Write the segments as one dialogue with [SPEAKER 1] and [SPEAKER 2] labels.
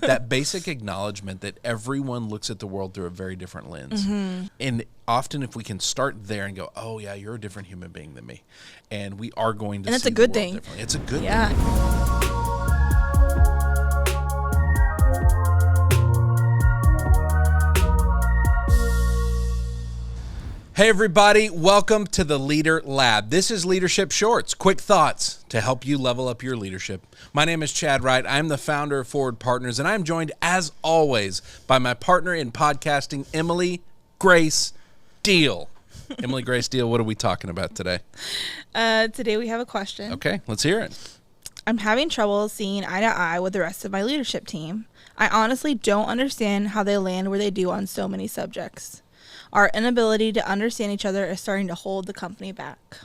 [SPEAKER 1] that basic acknowledgement that everyone looks at the world through a very different lens. And often if we can start there and go, oh yeah, you're a different human being than me, and we are going to
[SPEAKER 2] and
[SPEAKER 1] see
[SPEAKER 2] it's a good
[SPEAKER 1] the world
[SPEAKER 2] thing.
[SPEAKER 1] differently. It's a good thing.
[SPEAKER 2] Yeah.
[SPEAKER 1] Hey everybody, welcome to the Leader Lab. This is Leadership Shorts, quick thoughts to help you level up your leadership. My name is Chad Wright. I'm the founder of Forward Partners, and I'm joined, as always, by my partner in podcasting, Emily Grace Deal. Emily Grace Deal, what are we talking about today?
[SPEAKER 2] Today we have a question.
[SPEAKER 1] Okay, let's hear it.
[SPEAKER 2] I'm having trouble seeing eye to eye with the rest of my leadership team. I honestly don't understand how they land where they do on so many subjects. Our inability to understand each other is starting to hold the company back.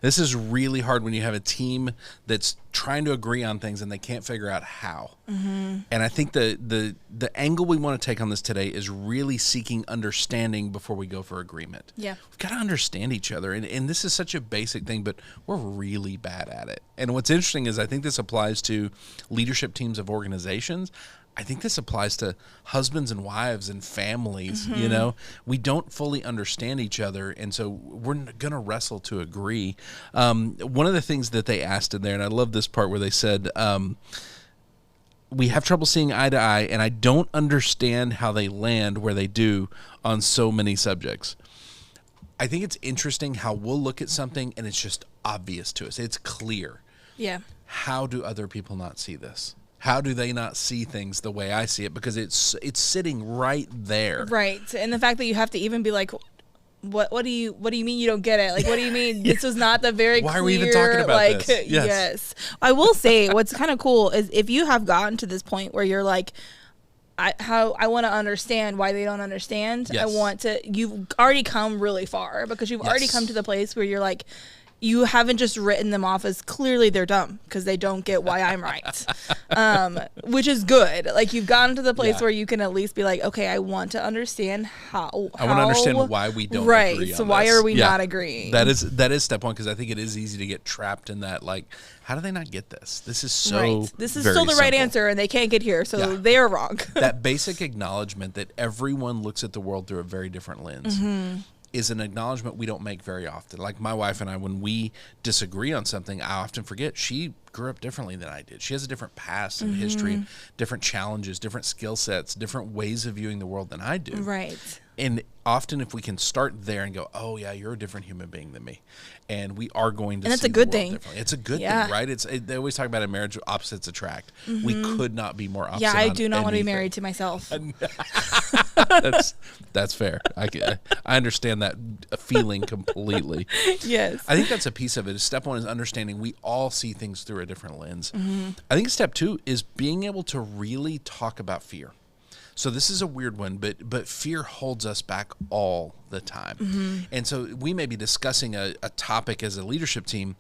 [SPEAKER 1] This is really hard when you have a team that's trying to agree on things and they can't figure out how. And I think the angle we want to take on this today is really seeking understanding before we go for agreement.
[SPEAKER 2] Yeah.
[SPEAKER 1] We've got to understand each other. And this is such a basic thing, but we're really bad at it. And what's interesting is I think this applies to leadership teams of organizations. I think this applies to husbands and wives and families. You know, we don't fully understand each other, and so we're going to wrestle to agree. One of the things that they asked in there, and I love this part where they said, we have trouble seeing eye to eye, and I don't understand how they land where they do on so many subjects. I think it's interesting how we'll look at something and it's just obvious to us. It's clear.
[SPEAKER 2] Yeah. How
[SPEAKER 1] do other people not see this? How do they not see things the way I see it? Because it's sitting right there.
[SPEAKER 2] Right. And the fact that you have to even be like, what do you mean you don't get it? Like, what do you mean this was not the very
[SPEAKER 1] Why
[SPEAKER 2] clear,
[SPEAKER 1] are we even talking about this?
[SPEAKER 2] Yes. I will say what's kind of cool is if you have gotten to this point where you're like, I want to understand why they don't understand.
[SPEAKER 1] Yes.
[SPEAKER 2] You've already come really far because you've already come to the place where you're like, you haven't just written them off as clearly they're dumb because they don't get why I'm right, which is good. Like you've gotten to the place where you can at least be like, okay, I want to understand how
[SPEAKER 1] I want to understand why we don't agree
[SPEAKER 2] right. So
[SPEAKER 1] on
[SPEAKER 2] why
[SPEAKER 1] this.
[SPEAKER 2] are we not agreeing?
[SPEAKER 1] That is step one, because I think it is easy to get trapped in that. Like, how do they not get this? This is so
[SPEAKER 2] right. This is
[SPEAKER 1] very
[SPEAKER 2] still the right
[SPEAKER 1] simple.
[SPEAKER 2] answer, and they can't get here, so they're wrong.
[SPEAKER 1] That basic acknowledgement that everyone looks at the world through a very different lens. Is an acknowledgement we don't make very often. Like my wife and I, when we disagree on something, I often forget she grew up differently than I did. She has a different past and history, different challenges, different skill sets, different ways of viewing the world than I do.
[SPEAKER 2] Right.
[SPEAKER 1] And often if we can start there and go, oh yeah, you're a different human being than me, and we are going to
[SPEAKER 2] and that's
[SPEAKER 1] see
[SPEAKER 2] a good
[SPEAKER 1] the world
[SPEAKER 2] thing.
[SPEAKER 1] differently. It's a good thing, right? They always talk about in marriage, opposites attract. We could not be more opposite.
[SPEAKER 2] Yeah, I do not want to be
[SPEAKER 1] anything.
[SPEAKER 2] married to myself.
[SPEAKER 1] That's fair. I understand that feeling completely.
[SPEAKER 2] Yes.
[SPEAKER 1] I think that's a piece of it. Step one is understanding we all see things through a different lens. I think step two is being able to really talk about fear. So this is a weird one, but fear holds us back all the time. And so we may be discussing a topic as a leadership team,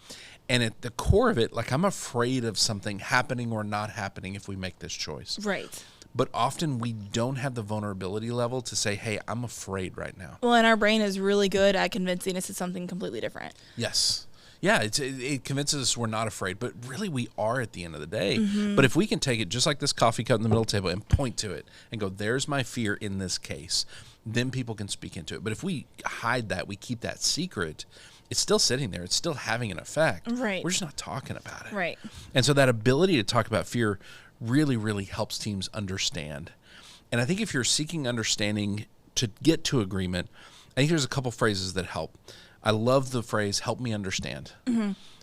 [SPEAKER 1] and at the core of it, like I'm afraid of something happening or not happening if we make this choice.
[SPEAKER 2] Right.
[SPEAKER 1] But often we don't have the vulnerability level to say, hey, I'm afraid right now.
[SPEAKER 2] Well, and our brain is really good at convincing us of something completely different.
[SPEAKER 1] Yes. Yeah, it convinces us we're not afraid, but really we are at the end of the day. But if we can take it just like this coffee cup in the middle of the table and point to it and go, there's my fear in this case, then people can speak into it. But if we hide that, we keep that secret, it's still sitting there. It's still having an effect.
[SPEAKER 2] Right.
[SPEAKER 1] We're just not talking about it.
[SPEAKER 2] Right.
[SPEAKER 1] And so that ability to talk about fear really, really helps teams understand. And I think if you're seeking understanding to get to agreement, I think there's a couple phrases that help. I love the phrase, help me understand,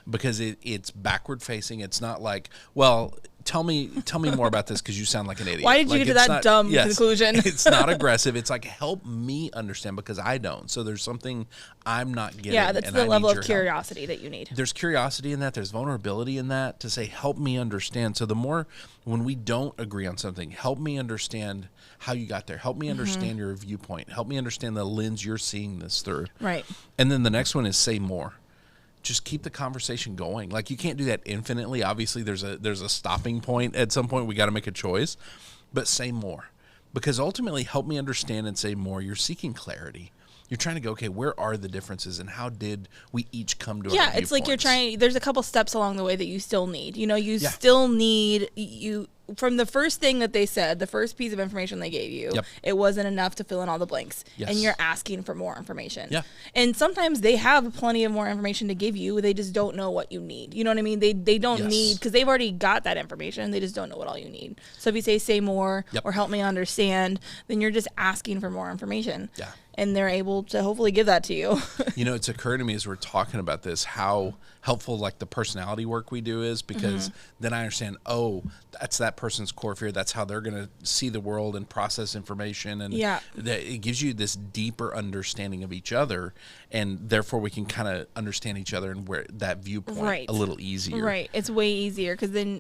[SPEAKER 1] because it's backward facing. It's not like, well, tell me more about this because you sound like an idiot.
[SPEAKER 2] Why did you get to that dumb conclusion?
[SPEAKER 1] It's not aggressive. It's like, help me understand because I don't. So there's something I'm not getting.
[SPEAKER 2] Yeah, that's
[SPEAKER 1] and
[SPEAKER 2] the
[SPEAKER 1] I
[SPEAKER 2] level
[SPEAKER 1] need
[SPEAKER 2] of
[SPEAKER 1] your
[SPEAKER 2] curiosity
[SPEAKER 1] help.
[SPEAKER 2] that you need.
[SPEAKER 1] There's curiosity in that. There's vulnerability in that to say, help me understand. So the more when we don't agree on something, help me understand how you got there. Help me understand your viewpoint. Help me understand the lens you're seeing this through.
[SPEAKER 2] Right.
[SPEAKER 1] And then the next one is say more. Just keep the conversation going. Like you can't do that infinitely. Obviously there's a stopping point. At some point we got to make a choice, but say more, because ultimately help me understand and say more. You're seeking clarity. You're trying to go, okay, where are the differences and how did we each come to
[SPEAKER 2] it's like you're trying, there's a couple steps along the way that you still need. You know, you
[SPEAKER 1] Yeah.
[SPEAKER 2] still need, from the first thing that they said, the first piece of information they gave you,
[SPEAKER 1] Yep.
[SPEAKER 2] it wasn't enough to fill in all the blanks.
[SPEAKER 1] Yes.
[SPEAKER 2] And you're asking for more information.
[SPEAKER 1] Yeah.
[SPEAKER 2] And sometimes they have plenty of more information to give you. They just don't know what you need. You know what I mean? They don't
[SPEAKER 1] Yes.
[SPEAKER 2] need, because they've already got that information. They just don't know what all you need. So if you say more
[SPEAKER 1] Yep.
[SPEAKER 2] or help me understand, then you're just asking for more information.
[SPEAKER 1] Yeah.
[SPEAKER 2] And they're able to hopefully give that to you.
[SPEAKER 1] You know, it's occurred to me as we're talking about this how helpful like the personality work we do is, because then I understand, oh, that's that person's core fear. That's how they're going to see the world and process information. And
[SPEAKER 2] Yeah.
[SPEAKER 1] it gives you this deeper understanding of each other. And therefore we can kind of understand each other and where that viewpoint
[SPEAKER 2] Right.
[SPEAKER 1] a little easier.
[SPEAKER 2] Right. It's way easier because then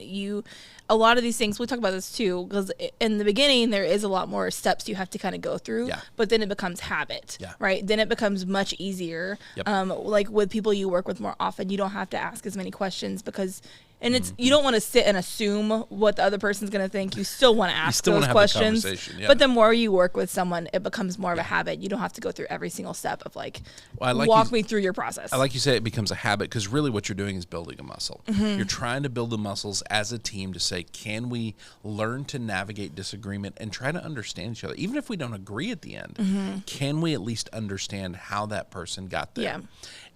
[SPEAKER 2] a lot of these things, we talk about this too, because in the beginning, there is a lot more steps you have to kind of go through,
[SPEAKER 1] Yeah.
[SPEAKER 2] but then it becomes habit,
[SPEAKER 1] Yeah.
[SPEAKER 2] right? Then it becomes much easier.
[SPEAKER 1] Yep.
[SPEAKER 2] Like with people you work with more often, you don't have to ask as many questions because, and it's, you don't want to sit and assume what the other person's going to think. You still want to ask
[SPEAKER 1] still
[SPEAKER 2] those
[SPEAKER 1] wanna have the
[SPEAKER 2] questions.
[SPEAKER 1] conversation, yeah.
[SPEAKER 2] But the more you work with someone, it becomes more of a habit. You don't have to go through every single step of like,
[SPEAKER 1] Well, I like
[SPEAKER 2] walk
[SPEAKER 1] you-
[SPEAKER 2] me through your process.
[SPEAKER 1] I like you say it becomes a habit, because really what you're doing is building a muscle.
[SPEAKER 2] Mm-hmm.
[SPEAKER 1] You're trying to build the muscles as a team to say, can we learn to navigate disagreement and try to understand each other? Even if we don't agree at the end, can we at least understand how that person got there?
[SPEAKER 2] Yeah.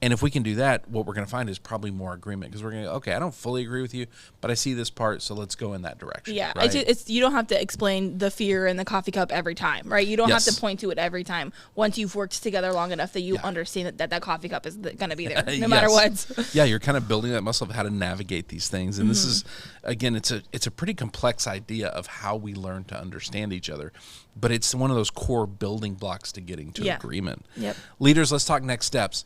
[SPEAKER 1] And if we can do that, what we're going to find is probably more agreement, because we're going to go, okay, I don't fully agree with you, but I see this part, so let's go in that direction.
[SPEAKER 2] Yeah,
[SPEAKER 1] right?
[SPEAKER 2] it's you don't have to explain the fear in the coffee cup every time, right? You don't have
[SPEAKER 1] Yes.
[SPEAKER 2] to point to it every time. Once you've worked together long enough that you
[SPEAKER 1] Yeah.
[SPEAKER 2] understand that coffee cup is going to be there no matter
[SPEAKER 1] Yes.
[SPEAKER 2] what.
[SPEAKER 1] Yeah, you're kind of building that muscle of how to navigate these things. And this is, again, it's a pretty complex idea of how we learn to understand each other. But it's one of those core building blocks to getting to
[SPEAKER 2] Yeah.
[SPEAKER 1] agreement.
[SPEAKER 2] Yep.
[SPEAKER 1] Leaders, let's talk next steps.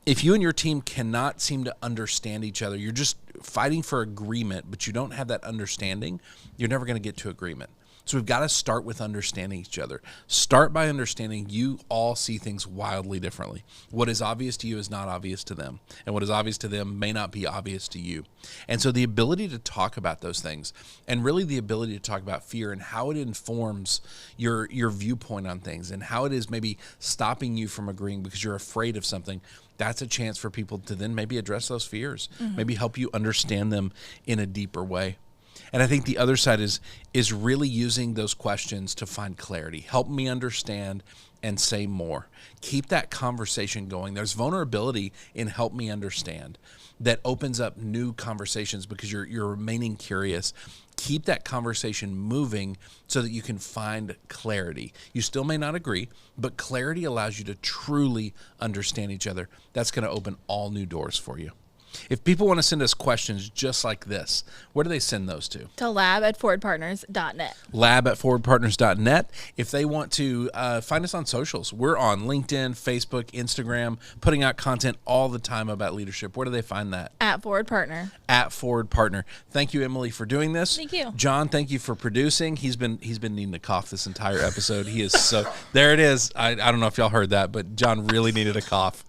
[SPEAKER 1] If you and your team cannot seem to understand each other, you're just fighting for agreement, but you don't have that understanding, you're never going to get to agreement. So we've got to start with understanding each other. Start by understanding you all see things wildly differently. What is obvious to you is not obvious to them, and what is obvious to them may not be obvious to you. And so the ability to talk about those things, and really the ability to talk about fear and how it informs your viewpoint on things, and how it is maybe stopping you from agreeing because you're afraid of something, that's a chance for people to then maybe address those fears, maybe help you understand them in a deeper way. And I think the other side is really using those questions to find clarity. Help me understand and say more. Keep that conversation going. There's vulnerability in help me understand that opens up new conversations because you're remaining curious. Keep that conversation moving so that you can find clarity. You still may not agree, but clarity allows you to truly understand each other. That's going to open all new doors for you. If people want to send us questions just like this, where do they send those to?
[SPEAKER 2] To lab@forwardpartners.net.
[SPEAKER 1] Lab@forwardpartners.net. If they want to find us on socials, we're on LinkedIn, Facebook, Instagram, putting out content all the time about leadership. Where do they find that?
[SPEAKER 2] @forwardpartner.
[SPEAKER 1] @forwardpartner. Thank you, Emily, for doing this.
[SPEAKER 2] Thank you.
[SPEAKER 1] John, thank you for producing. He's been needing to cough this entire episode. He is so there. It is. I don't know if y'all heard that, but John really needed a cough.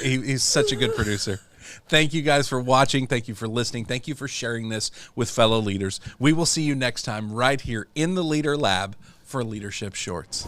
[SPEAKER 1] He's such a good producer. Thank you guys for watching. Thank you for listening. Thank you for sharing this with fellow leaders. We will see you next time right here in the Leader Lab for Leadership Shorts.